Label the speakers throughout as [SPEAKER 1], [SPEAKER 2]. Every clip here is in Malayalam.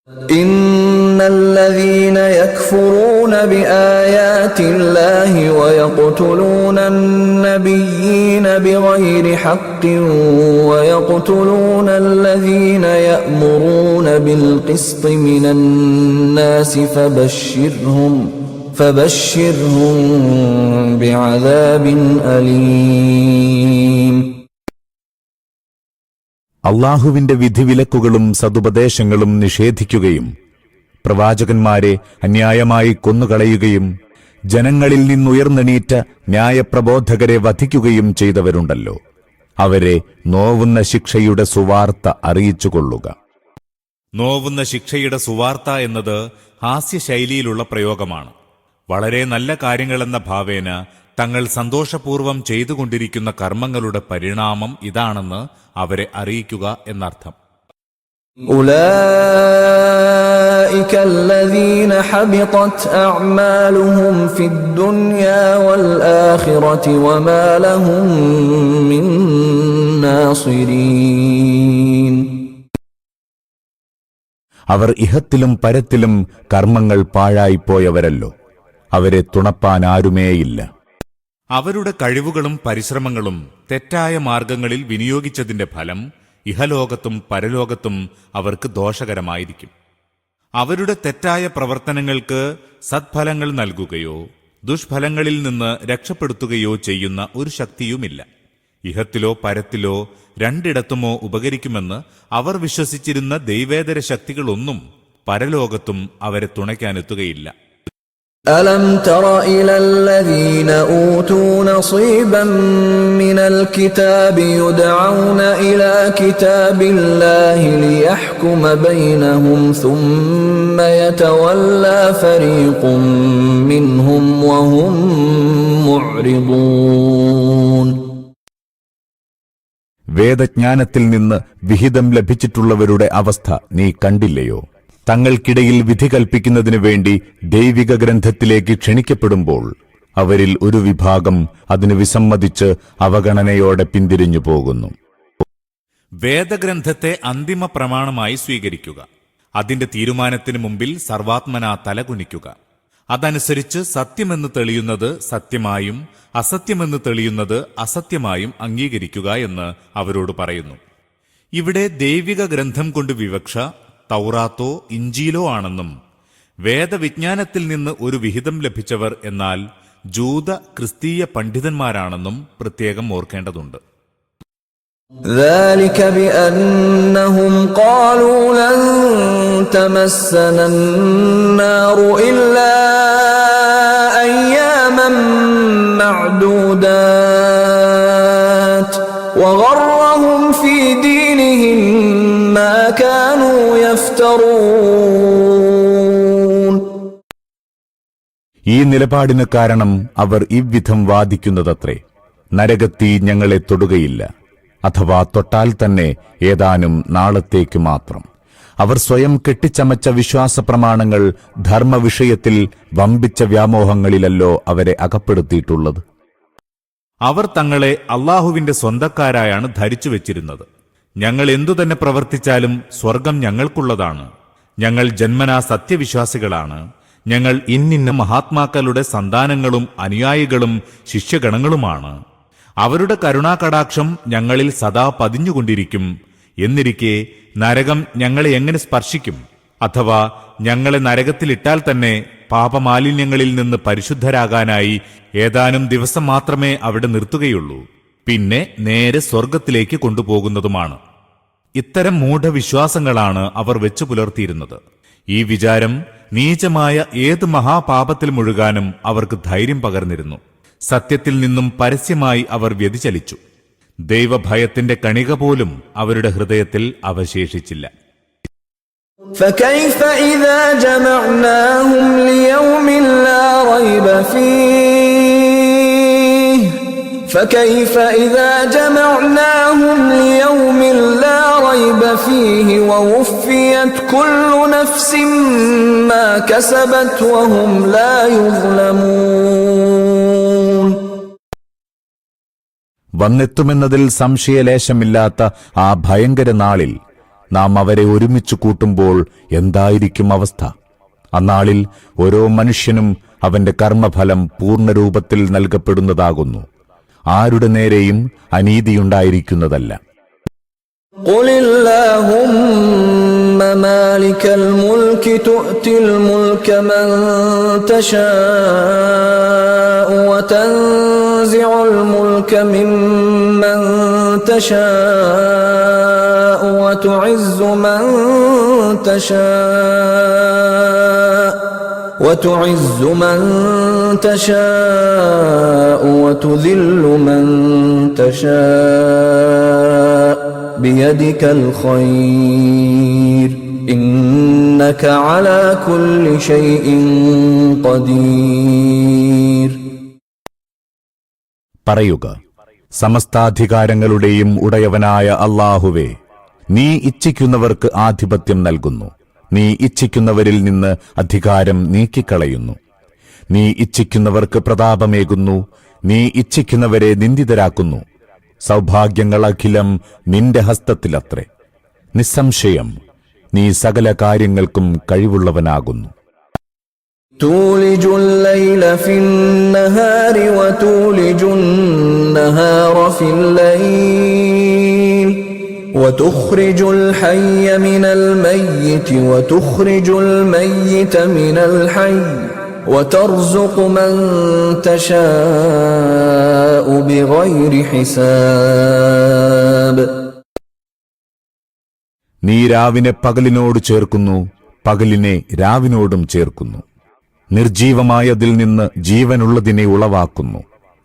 [SPEAKER 1] إن الذين يكفرون بآيات الله ويقتلون النبيين بغير حق ويقتلون الذين يأمرون بالقسط من الناس فبشرهم بعذاب أليم.
[SPEAKER 2] അള്ളാഹുവിന്റെ വിധിവിലക്കുകളും സതുപദേശങ്ങളും നിഷേധിക്കുകയും പ്രവാചകന്മാരെ അന്യായമായി കൊന്നുകളയുകയും ജനങ്ങളിൽ നിന്നുയർന്നെണീറ്റ ന്യായപ്രബോധകരെ വധിക്കുകയും ചെയ്തവരുണ്ടല്ലോ, അവരെ നോവുന്ന ശിക്ഷയുടെ സുവാർത്ത അറിയിച്ചുകൊള്ളുക.
[SPEAKER 3] നോവുന്ന ശിക്ഷയുടെ സുവാർത്ത എന്നത് ഹാസ്യശൈലിയിലുള്ള പ്രയോഗമാണ്. വളരെ നല്ല കാര്യങ്ങളെന്ന ഭാവേന തങ്ങൾ സന്തോഷപൂർവം ചെയ്തുകൊണ്ടിരിക്കുന്ന കർമ്മങ്ങളുടെ പരിണാമം ഇതാണെന്ന് അവരെ അറിയിക്കുക എന്നർത്ഥം.
[SPEAKER 1] أولئك الذين حبطت أعمالهم في الدنيا والآخرة وما لهم من ناصرين.
[SPEAKER 2] അവർ ഇഹത്തിലും പരത്തിലും കർമ്മങ്ങൾ പാഴായിപ്പോയവരല്ലോ, അവരെ തുണപ്പാൻ ആരുമേയില്ല.
[SPEAKER 3] അവരുടെ കഴിവുകളും പരിശ്രമങ്ങളും തെറ്റായ മാർഗങ്ങളിൽ വിനിയോഗിച്ചതിന്റെ ഫലം ഇഹലോകത്തും പരലോകത്തും അവർക്ക് ദോഷകരമായിരിക്കും. അവരുടെ തെറ്റായ പ്രവർത്തനങ്ങൾക്ക് സത്ഫലങ്ങൾ നൽകുകയോ ദുഷ്ഫലങ്ങളിൽ നിന്ന് രക്ഷപ്പെടുത്തുകയോ ചെയ്യുന്ന ഒരു ശക്തിയുമില്ല. ഇഹത്തിലോ പരത്തിലോ രണ്ടിടത്തുമോ ഉപകരിക്കുമെന്ന് അവർ വിശ്വസിച്ചിരുന്ന ദൈവേതര ശക്തികളൊന്നും പരലോകത്തും അവരെ തുണയ്ക്കാനെത്തുകയില്ല.
[SPEAKER 1] ألم تر إلى الذين أوتوا نصيبا من الكتاب يدعون إلى كتاب الله ليحكم بينهم ثم يتولى فريق منهم وهم معرضون.
[SPEAKER 2] വേദജ്ഞാനത്തിൽ നിന്ന് വിഹിതം ലഭിച്ചിട്ടുള്ളവരുടെ അവസ്ഥ നീ കണ്ടില്ലയോ? തങ്ങൾക്കിടയിൽ വിധി കൽപ്പിക്കുന്നതിനു വേണ്ടി ദൈവിക ഗ്രന്ഥത്തിലേക്ക് ക്ഷണിക്കപ്പെടുമ്പോൾ അവരിൽ ഒരു വിഭാഗം അതിന് വിസമ്മതിച്ച് അവഗണനയോടെ പിന്തിരിഞ്ഞു പോകുന്നു.
[SPEAKER 3] വേദഗ്രന്ഥത്തെ അന്തിമ പ്രമാണമായി സ്വീകരിക്കുക. അതിന്റെ തീരുമാനത്തിന് മുമ്പിൽ സർവാത്മനാ തലകുനിക്കുക. അതനുസരിച്ച് സത്യമെന്ന് തെളിയുന്നത് സത്യമായും അസത്യമെന്ന് തെളിയുന്നത് അസത്യമായും അംഗീകരിക്കുക എന്ന് അവരോട് പറയുന്നു. ഇവിടെ ദൈവിക ഗ്രന്ഥം കൊണ്ട് വിവക്ഷ തൗറാത്തോ ഇഞ്ചീലോ ആണെന്നും വേദവിജ്ഞാനത്തിൽ നിന്ന് ഒരു വിഹിതം ലഭിച്ചവർ എന്നാൽ ജൂത ക്രിസ്തീയ പണ്ഡിതന്മാരാണെന്നും പ്രത്യേകം ഓർക്കേണ്ടതുണ്ട്.
[SPEAKER 1] ذلك بأنهم قالوا لن تمسنا النار إلا أياما معدودات وغرهم في دينهم ما كانوا يفترون.
[SPEAKER 2] ഈ നിലപാടിന് കാരണം അവർ ഇவ்விധം വാദിക്കുന്നതത്രേ, നരകത്തീ ഞങ്ങളെ തൊടുകയില്ല, അഥവാ തൊട്ടാൽ തന്നെ ഏതാനും നാളത്തേക്ക് മാത്രം. അവർ സ്വയം കെട്ടിച്ചമച്ച വിശ്വാസപ്രമാണങ്ങൾ ധർമ്മവിഷയത്തിൽ വമ്പിച്ച വ്യാമോഹങ്ങളിലല്ലോ അവരെ അകപ്പെടുത്തിയിട്ടുള്ളത്.
[SPEAKER 3] അവർ തങ്ങളെ അള്ളാഹുവിന്റെ സ്വന്തക്കാരായാണ് ധരിച്ചു വെച്ചിരുന്നത്. ഞങ്ങൾ എന്തുതന്നെ പ്രവർത്തിച്ചാലും സ്വർഗം ഞങ്ങൾക്കുള്ളതാണ്, ഞങ്ങൾ ജന്മനാ സത്യവിശ്വാസികളാണ്, ഞങ്ങൾ ഇന്നിന്ന മഹാത്മാക്കളുടെ സന്താനങ്ങളും അനുയായികളും ശിഷ്യഗണങ്ങളുമാണ്, അവരുടെ കരുണാകടാക്ഷം ഞങ്ങളിൽ സദാ പതിഞ്ഞുകൊണ്ടിരിക്കും എന്നിരിക്കെ നരകം ഞങ്ങളെ എങ്ങനെ സ്പർശിക്കും? അഥവാ ഞങ്ങളെ നരകത്തിലിട്ടാൽ തന്നെ പാപമാലിന്യങ്ങളിൽ നിന്ന് പരിശുദ്ധരാകാനായി ഏതാനും ദിവസം മാത്രമേ അവിടെ നിർത്തുകയുള്ളൂ, പിന്നെ നേരെ സ്വർഗത്തിലേക്ക് കൊണ്ടുപോകുന്നതുമാണ്. ഇത്തരം മൂഢവിശ്വാസങ്ങളാണ് അവർ വെച്ചു പുലർത്തിയിരുന്നത്. ഈ വിചാരം നീചമായ ഏത് മഹാപാപത്തിൽ മുഴുകാനും അവർക്ക് ധൈര്യം പകർന്നിരുന്നു. സത്യത്തിൽ നിന്നും പരസ്യമായി അവർ വ്യതിചലിച്ചു. ദൈവഭയത്തിന്റെ കണിക പോലും അവരുടെ ഹൃദയത്തിൽ അവശേഷിച്ചില്ല.
[SPEAKER 1] فكيف إذا جمعناهم ليوم لا ريب فيه فكيف إذا جمعناهم ليوم لا ريب فيه ووفيت كل نفس ما كسبت وهم لا يظلمون.
[SPEAKER 2] വന്നെത്തുമെന്നതിൽ സംശയലേശമില്ലാത്ത ആ ഭയങ്കര നാളിൽ നാം അവരെ ഒരുമിച്ചു കൂട്ടുമ്പോൾ എന്തായിരിക്കും അവസ്ഥ? അന്നാളിൽ ഓരോ മനുഷ്യനും അവന്റെ കർമ്മഫലം പൂർണ്ണരൂപത്തിൽ നൽകപ്പെടുന്നതാകുന്നു. ആരുടെ നേരെയും അനീതിയുണ്ടായിരിക്കുന്നതല്ല.
[SPEAKER 1] قل اللهم مالك الملك تؤتي الملك من تشاء وتنزع الملك ممن تشاء وتعز من تشاء وتذل من تشاء بيدك الخير إنك على كل شيء قدير.
[SPEAKER 2] പറയുക, സമസ്താധികാരങ്ങളുടെയും ഉടയവനായ അല്ലാഹുവേ, നീ ഇച്ഛിക്കുന്നവർക്ക് ആധിപത്യം നൽകുന്നു. നീ ഇച്ഛിക്കുന്നവരിൽ നിന്ന് അധികാരം നീക്കിക്കളയുന്നു. നീ ഇച്ഛിക്കുന്നവർക്ക് പ്രതാപമേകുന്നു. നീ ഇച്ഛിക്കുന്നവരെ നിന്ദിതരാക്കുന്നു. സൗഭാഗ്യങ്ങളഖിലം നിന്റെ ഹസ്തത്തിലത്രേ. നിസ്സംശയം നീ സകല കാര്യങ്ങൾക്കും കഴിവുള്ളവനാകുന്നു.
[SPEAKER 1] تولج الليل في النهار وتولج النهار في الليل وتخرج الحي من الميت وتخرج الميت من الحي وترزق من تشاء بغير حساب.
[SPEAKER 2] നീ രാവിനെ പകലിനോട് ചേർക്കുന്നു, പകലിനെ രാവിനോടും ചേർക്കുന്നു. നിർജീവമായതിൽ നിന്ന് ജീവനുള്ളതിനെ ഉളവാക്കുന്നു.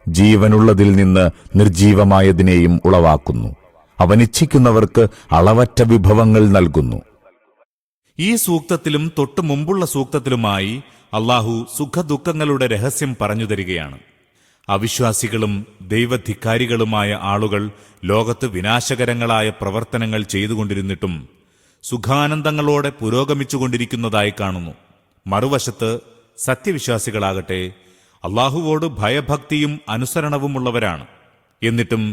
[SPEAKER 2] ജീവനുള്ളതിൽ നിന്ന് നിർജീവമായതിനെയും ഉളവാക്കുന്നു. അവൻ ഇച്ഛിക്കുന്നവർക്ക് അളവറ്റ വിഭവങ്ങൾ നൽകുന്നു.
[SPEAKER 3] ഈ സൂക്തത്തിലും തൊട്ടു മുമ്പുള്ള സൂക്തത്തിലുമായി അള്ളാഹു സുഖദുഃഖങ്ങളുടെ രഹസ്യം പറഞ്ഞു തരികയാണ്. അവിശ്വാസികളും ദൈവധിക്കാരികളുമായ ആളുകൾ ലോകത്ത് വിനാശകരങ്ങളായ പ്രവർത്തനങ്ങൾ ചെയ്തുകൊണ്ടിരുന്നിട്ടും സുഖാനന്ദങ്ങളോടെ പുരോഗമിച്ചുകൊണ്ടിരിക്കുന്നതായി കാണുന്നു. മറുവശത്ത് സത്യവിശ്വാസികളാകട്ടെ അള്ളാഹുവോട് ഭയഭക്തിയും അനുസരണവുമുള്ളവരാണ്. എന്നിട്ടും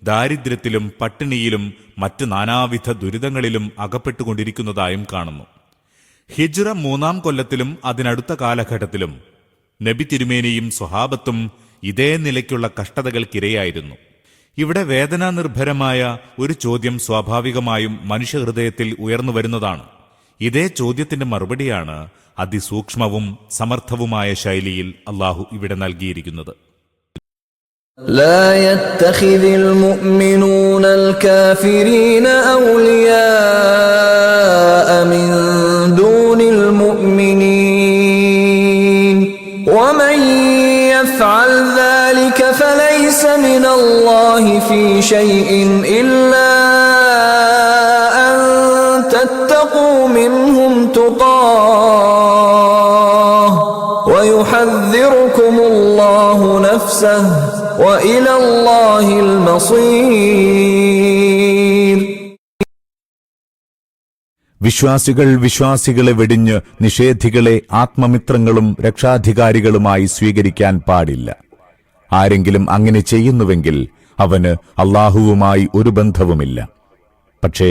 [SPEAKER 3] ദാരിദ്ര്യത്തിലും പട്ടിണിയിലും മറ്റ് നാനാവിധ ദുരിതങ്ങളിലും അകപ്പെട്ടുകൊണ്ടിരിക്കുന്നതായും കാണുന്നു. ഹിജ്റ 3-ാം കൊല്ലത്തിലും അതിനടുത്ത കാലഘട്ടത്തിലും നബി തിരുമേനിയും സ്വഹാബത്തും ഇതേ നിലയ്ക്കുള്ള കഷ്ടതകൾക്കിരയായിരുന്നു. ഇവിടെ വേദനാനിർഭരമായ ഒരു ചോദ്യം സ്വാഭാവികമായും മനുഷ്യഹൃദയത്തിൽ ഉയർന്നു വരുന്നതാണ്. ഇതേ ചോദ്യത്തിന്റെ മറുപടിയാണ് അതിസൂക്ഷ്മവും സമർത്ഥവുമായ ശൈലിയിൽ അള്ളാഹു ഇവിടെ നൽകിയിരിക്കുന്നത്.
[SPEAKER 1] لا يتخذ المؤمنون الكافرين أولياء من دون المؤمنين ومن يفعل ذلك فليس من الله في شيء إلا أن تتقوا منهم تقاه ويحذركم الله نفسه وإلى الله المصير.
[SPEAKER 2] വിശ്വാസികൾ വിശ്വാസികളെ വെടിഞ്ഞ് നിഷേധികളെ ആത്മമിത്രങ്ങളും രക്ഷാധികാരികളുമായി സ്വീകരിക്കാൻ പാടില്ല. ആരെങ്കിലും അങ്ങനെ ചെയ്യുന്നുവെങ്കിൽ അവന് അല്ലാഹുവുമായി ഒരു ബന്ധവുമില്ല. പക്ഷേ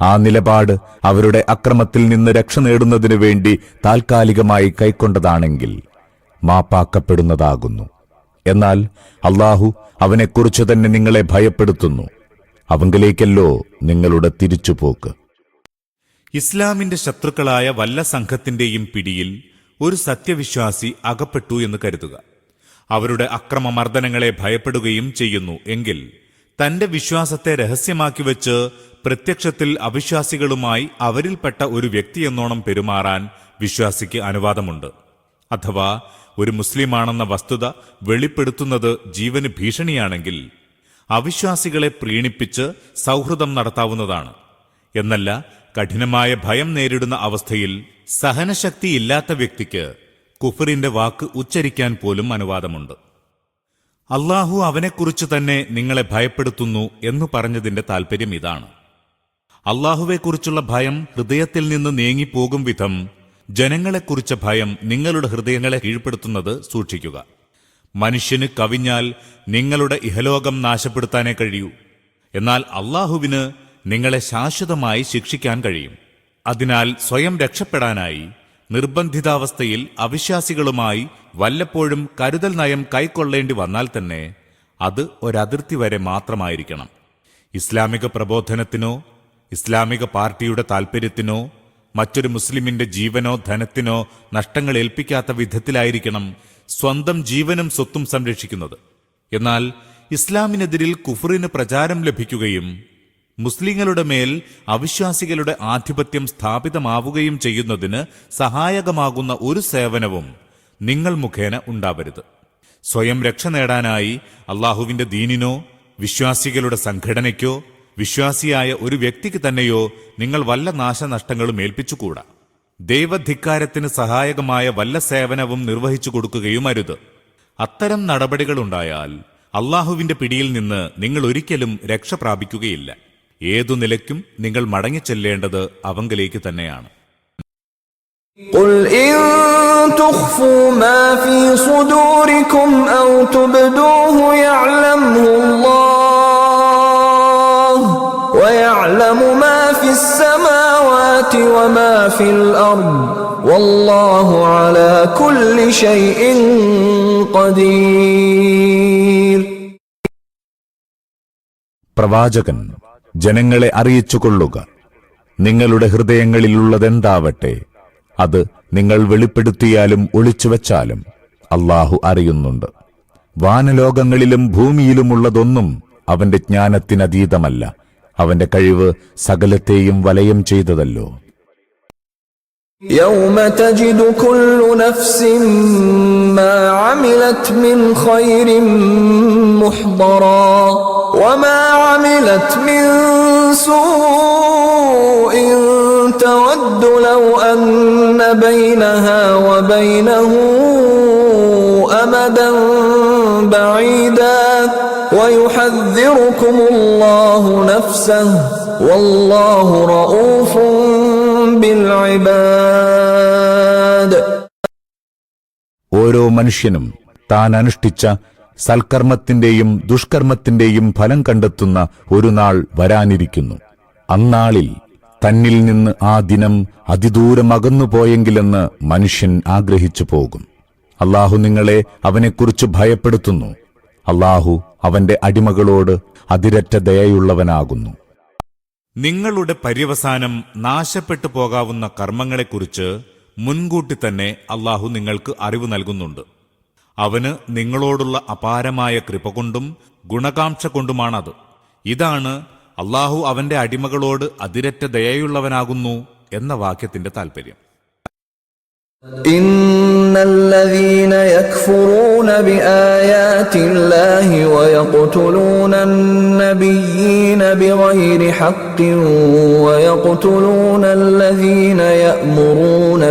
[SPEAKER 2] ആ നിലപാട് അവരുടെ അക്രമത്തിൽ നിന്ന് രക്ഷ നേടുന്നതിനു വേണ്ടി താൽക്കാലികമായി കൈക്കൊണ്ടതാണെങ്കിൽ മാപ്പാക്കപ്പെടുന്നതാകുന്നു. എന്നാൽ അല്ലാഹു അവനെക്കുറിച്ച് തന്നെ നിങ്ങളെ ഭയപ്പെടുത്തുന്നു. അവങ്കിലേക്കല്ലോ നിങ്ങളുടെ തിരിച്ചുപോക്ക്.
[SPEAKER 3] ഇസ്ലാമിന്റെ ശത്രുക്കളായ വല്ല സംഘത്തിന്റെയും പിടിയിൽ ഒരു സത്യവിശ്വാസി അകപ്പെട്ടു എന്ന് കരുതുക. അവരുടെ അക്രമമർദ്ദനങ്ങളെ ഭയപ്പെടുകയും ചെയ്യുന്നു എങ്കിൽ തന്റെ വിശ്വാസത്തെ രഹസ്യമാക്കി വെച്ച് പ്രത്യക്ഷത്തിൽ അവിശ്വാസികളുമായി അവരിൽപ്പെട്ട ഒരു വ്യക്തിയെന്നോണം പെരുമാറാൻ വിശ്വാസിക്ക് അനുവാദമുണ്ട്. അഥവാ ഒരു മുസ്ലിമാണെന്ന വസ്തുത വെളിപ്പെടുത്തുന്നത് ജീവന് ഭീഷണിയാണെങ്കിൽ അവിശ്വാസികളെ പ്രീണിപ്പിച്ച് സൗഹൃദം നടത്താവുന്നതാണ്. എന്നല്ല, കഠിനമായ ഭയം നേരിടുന്ന അവസ്ഥയിൽ സഹനശക്തിയില്ലാത്ത വ്യക്തിക്ക് കുഫറിന്റെ വാക്ക് ഉച്ചരിക്കാൻ പോലും അനുവാദമുണ്ട്. അല്ലാഹു അവനെക്കുറിച്ച് തന്നെ നിങ്ങളെ ഭയപ്പെടുത്തുന്നു എന്നു പറഞ്ഞതിന്റെ താൽപര്യം ഇതാണ്. അല്ലാഹുവെക്കുറിച്ചുള്ള ഭയം ഹൃദയത്തിൽ നിന്ന് നീങ്ങിപ്പോകും വിധം ജനങ്ങളെക്കുറിച്ച ഭയം നിങ്ങളുടെ ഹൃദയങ്ങളെ കീഴ്പ്പെടുത്തുന്നത് സൂക്ഷിക്കുക. മനുഷ്യന് കവിഞ്ഞാൽ നിങ്ങളുടെ ഇഹലോകം നാശപ്പെടുത്താനേ കഴിയൂ. എന്നാൽ അല്ലാഹുവിന് നിങ്ങളെ ശാശ്വതമായി ശിക്ഷിക്കാൻ കഴിയും. അതിനാൽ സ്വയം രക്ഷപ്പെടാനായി നിർബന്ധിതാവസ്ഥയിൽ അവിശ്വാസികളുമായി വല്ലപ്പോഴും കരുതൽ നയം കൈക്കൊള്ളേണ്ടി വന്നാൽ തന്നെ അത് ഒരതിർത്തി വരെ മാത്രമായിരിക്കണം. ഇസ്ലാമിക പ്രബോധനത്തിനോ ഇസ്ലാമിക പാർട്ടിയുടെ താൽപര്യത്തിനോ മറ്റൊരു മുസ്ലിമിന്റെ ജീവനോ ധനത്തിനോ നഷ്ടങ്ങൾ ഏൽപ്പിക്കാത്ത വിധത്തിലായിരിക്കണം സ്വന്തം ജീവനും സ്വത്തും സംരക്ഷിക്കുന്നത്. എന്നാൽ ഇസ്ലാമിനെതിരിൽ കുഫറിന് പ്രചാരം ലഭിക്കുകയും മുസ്ലിങ്ങളുടെ മേൽ അവിശ്വാസികളുടെ ആധിപത്യം സ്ഥാപിതമാവുകയും ചെയ്യുന്നതിന് സഹായകമാകുന്ന ഒരു സേവനവും നിങ്ങൾ മുഖേന ഉണ്ടാവരുത്. സ്വയം രക്ഷ നേടാനായി അള്ളാഹുവിന്റെ ദീനിനോ വിശ്വാസികളുടെ സംഘടനയ്ക്കോ വിശ്വാസിയായ ഒരു വ്യക്തിക്ക് തന്നെയോ നിങ്ങൾ വല്ല നാശനഷ്ടങ്ങളും ഏൽപ്പിച്ചുകൂടാ. ദൈവധിക്കാരത്തിന് സഹായകമായ വല്ല സേവനവും നിർവഹിച്ചു കൊടുക്കുകയും അരുത്. അത്തരം നടപടികളുണ്ടായാൽ അള്ളാഹുവിന്റെ പിടിയിൽ നിന്ന് നിങ്ങൾ ഒരിക്കലും രക്ഷ പ്രാപിക്കുകയില്ല. ഏതു നിലയ്ക്കും നിങ്ങൾ മടങ്ങിച്ചെല്ലേണ്ടത് അവങ്കലേക്ക് തന്നെയാണ്.
[SPEAKER 1] قل إن تخفوا ما في صدوركم أو تبدوه يعلمه الله ويعلم ما في السماوات وما في الأرض والله على كل شيء قدير.
[SPEAKER 2] പ്രവാചകൻ ജനങ്ങളെ അറിയിച്ചുകൊള്ളുക, നിങ്ങളുടെ ഹൃദയങ്ങളിലുള്ളതെന്താവട്ടെ അത് നിങ്ങൾ വെളിപ്പെടുത്തിയാലും ഒളിച്ചുവെച്ചാലും അല്ലാഹു അറിയുന്നുണ്ട്. വാനലോകങ്ങളിലും ഭൂമിയിലുമുള്ളതൊന്നും അവന്റെ ജ്ഞാനത്തിനതീതമല്ല. അവന്റെ കഴിവ് സകലത്തെയും വലയം ചെയ്തതല്ലോ.
[SPEAKER 1] يوم تجد كل نفس ما عملت من خير محضرا وما عملت من سوء تود لو أن بينها وبينه أمدا بعيدا ويحذركم الله نفسه والله رؤوف بالعباد.
[SPEAKER 2] ഓരോ മനുഷ്യനും താൻ അനുഷ്ഠിച്ച സൽക്കർമ്മത്തിന്റെയും ദുഷ്കർമ്മത്തിന്റെയും ഫലം കണ്ടെത്തുന്ന ഒരു നാൾ വരാനിരിക്കുന്നു. അന്നാളിൽ തന്നിൽ നിന്ന് ആ ദിനം അതിദൂരം അകന്നുപോയെങ്കിലെന്ന് മനുഷ്യൻ ആഗ്രഹിച്ചു പോകും. അല്ലാഹു നിങ്ങളെ അവനെക്കുറിച്ച് ഭയപ്പെടുത്തുന്നു. അല്ലാഹു അവന്റെ അടിമകളോട് അതിരറ്റ ദയയുള്ളവനാകുന്നു.
[SPEAKER 3] നിങ്ങളുടെ പര്യവസാനം നാശപ്പെട്ടു പോകാവുന്ന കർമ്മങ്ങളെക്കുറിച്ച് മുൻകൂട്ടി തന്നെ അള്ളാഹു നിങ്ങൾക്ക് അറിവ് നൽകുന്നുണ്ട്. അവന് നിങ്ങളോടുള്ള അപാരമായ കൃപ കൊണ്ടും ഗുണകാംക്ഷ കൊണ്ടുമാണത്. ഇതാണ് അള്ളാഹു അവന്റെ അടിമകളോട് അതിരറ്റ ദയയുള്ളവനാകുന്നു എന്ന വാക്യത്തിന്റെ താൽപര്യം.
[SPEAKER 1] ഇന്നല്ലദീന യക്ഫുറൂന ബിആയാതില്ലാഹി വയഖ്തുലൂന അന്നബിയ്യീന ബിഗൈരി ഹഖ്ഖിൻ വയഖ്തുലൂന അല്ലദീന യഅ്മുറൂന